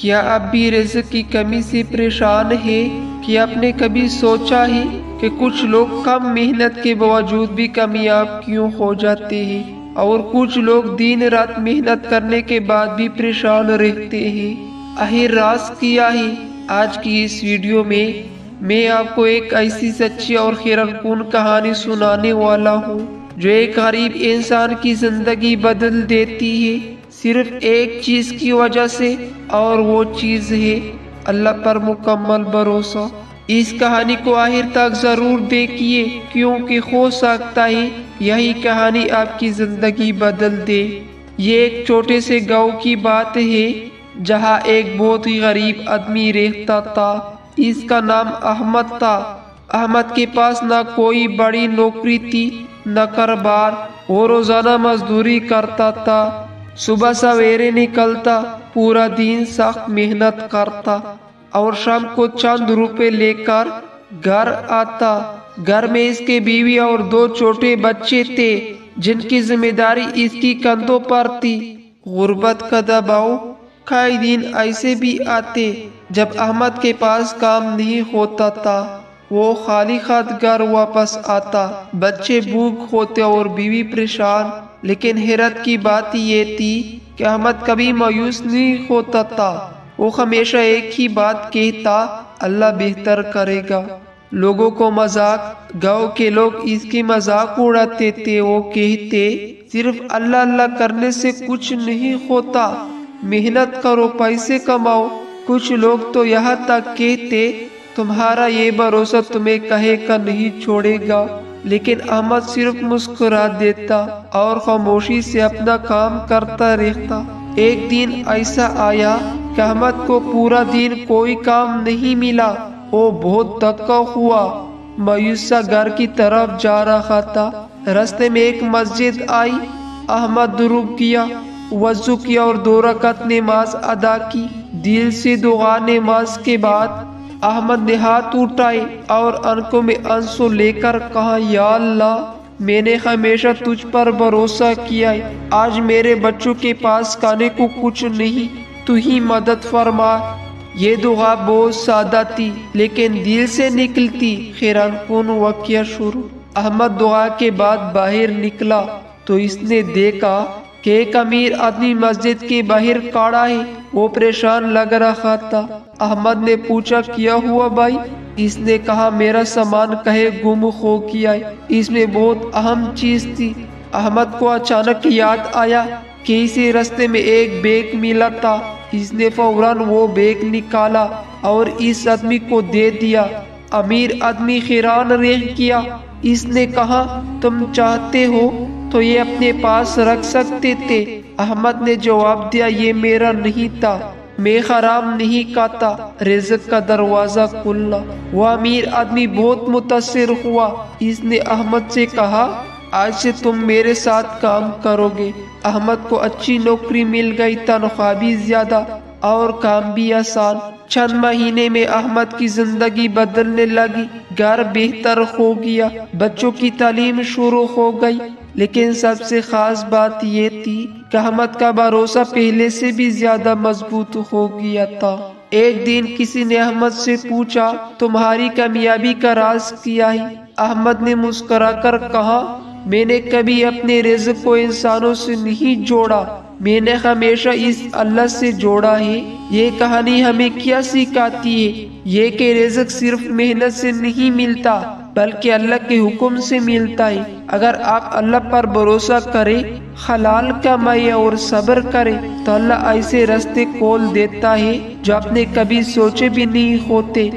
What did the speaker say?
کیا اب بھی رزق کی کمی سے پریشان ہے؟ کیا آپ نے کبھی سوچا ہے کہ کچھ لوگ کم محنت کے باوجود بھی کامیاب کیوں ہو جاتے ہیں اور کچھ لوگ دن رات محنت کرنے کے بعد بھی پریشان رہتے ہیں؟ آخر راز کیا ہے؟ آج کی اس ویڈیو میں آپ کو ایک ایسی سچی اور حیرت کن کہانی سنانے والا ہوں جو ایک غریب انسان کی زندگی بدل دیتی ہے، صرف ایک چیز کی وجہ سے، اور وہ چیز ہے اللہ پر مکمل بھروسہ۔ اس کہانی کو آخر تک ضرور دیکھیے، کیونکہ ہو سکتا ہے یہی کہانی آپ کی زندگی بدل دے۔ یہ ایک چھوٹے سے گاؤں کی بات ہے جہاں ایک بہت ہی غریب آدمی رہتا تھا۔ اس کا نام احمد تھا۔ احمد کے پاس نہ کوئی بڑی نوکری تھی نہ کاروبار، وہ روزانہ مزدوری کرتا تھا۔ صبح سویرے نکلتا، پورا دن سخت محنت کرتا اور شام کو چند روپے لے کر گھر آتا۔ گھر میں اس کے بیوی اور 2 چھوٹے بچے تھے جن کی ذمہ داری اس کی کندھوں پر تھی۔ غربت کا دباؤ۔ کئی دن ایسے بھی آتے جب احمد کے پاس کام نہیں ہوتا تھا، وہ خالی ہاتھ گھر واپس آتا۔ بچے بھوک ہوتے اور بیوی پریشان، لیکن حیرت کی بات یہ تھی کہ احمد کبھی مایوس نہیں ہوتا تھا۔ وہ ہمیشہ ایک ہی بات کہتا، اللہ بہتر کرے گا۔ لوگوں کو مذاق، گاؤں کے لوگ اس کی مذاق اڑاتے تھے۔ وہ کہتے، صرف اللہ اللہ کرنے سے کچھ نہیں ہوتا، محنت کرو، پیسے کماؤ۔ کچھ لوگ تو یہاں تک کہتے، تمہارا یہ بھروسہ تمہیں کہیں کا نہیں چھوڑے گا۔ لیکن احمد صرف مسکرا دیتا اور خاموشی سے اپنا کام کرتا رہتا۔ ایک دن ایسا آیا کہ احمد کو پورا دن کوئی کام نہیں ملا۔ وہ بہت تھکا ہوا مایوس سا گھر کی طرف جا رہا تھا۔ راستے میں ایک مسجد آئی۔ احمد رک گیا، وضو کیا اور 2 رکعت نماز ادا کی۔ دل سے دعا۔ نماز کے بعد احمد نے ہاتھ اٹھائے اور آنکھوں میں آنسو لے کر کہا، یا اللہ، میں نے ہمیشہ تجھ پر بھروسہ کیا ہے، آج میرے بچوں کے پاس کھانے کو کچھ نہیں، تو ہی مدد فرما۔ یہ دعا بہت سادہ تھی لیکن دل سے نکلتی۔ حیران کن واقعہ شروع۔ احمد دعا کے بعد باہر نکلا تو اس نے دیکھا کہ ایک امیر آدمی مسجد کے باہر کھڑا ہے۔ وہ پریشان لگ رہا تھا۔ احمد نے پوچھا، کیا ہوا بھائی؟ اس نے کہا، میرا سامان کہیں گم ہو گیا ہے، اس میں بہت اہم چیز تھی۔ احمد کو اچانک یاد آیا کہ اسے راستے میں ایک بیگ ملا تھا۔ اس نے فوراً وہ بیگ نکالا اور اس آدمی کو دے دیا۔ امیر آدمی حیران رہ گیا۔ اس نے کہا، تم چاہتے ہو تو یہ اپنے پاس رکھ سکتے تھے۔ احمد نے جواب دیا، یہ میرا نہیں تھا، میں حرام نہیں کھاتا۔ رزق کا دروازہ کھلا۔ وہ امیر آدمی بہت متاثر ہوا۔ اس نے احمد سے کہا، آج سے تم میرے ساتھ کام کرو گے۔ احمد کو اچھی نوکری مل گئی، تنخواہ بھی زیادہ اور کام بھی آسان۔ چند مہینے میں احمد کی زندگی بدلنے لگی۔ گھر بہتر ہو گیا، بچوں کی تعلیم شروع ہو گئی، لیکن سب سے خاص بات یہ تھی کہ احمد کا بھروسہ پہلے سے بھی زیادہ مضبوط ہو گیا تھا۔ ایک دن کسی نے احمد سے پوچھا، تمہاری کامیابی کا راز کیا ہے؟ احمد نے مسکرا کر کہا، میں نے کبھی اپنے رزق کو انسانوں سے نہیں جوڑا، میں نے ہمیشہ اس اللہ سے جوڑا ہے۔ یہ کہانی ہمیں کیا سکھاتی ہے؟ یہ کہ رزق صرف محنت سے نہیں ملتا بلکہ اللہ کے حکم سے ملتا ہے۔ اگر آپ اللہ پر بھروسہ کریں، حلال کمائیں اور صبر کریں تو اللہ ایسے راستے کھول دیتا ہے جو آپ نے کبھی سوچے بھی نہیں ہوتے۔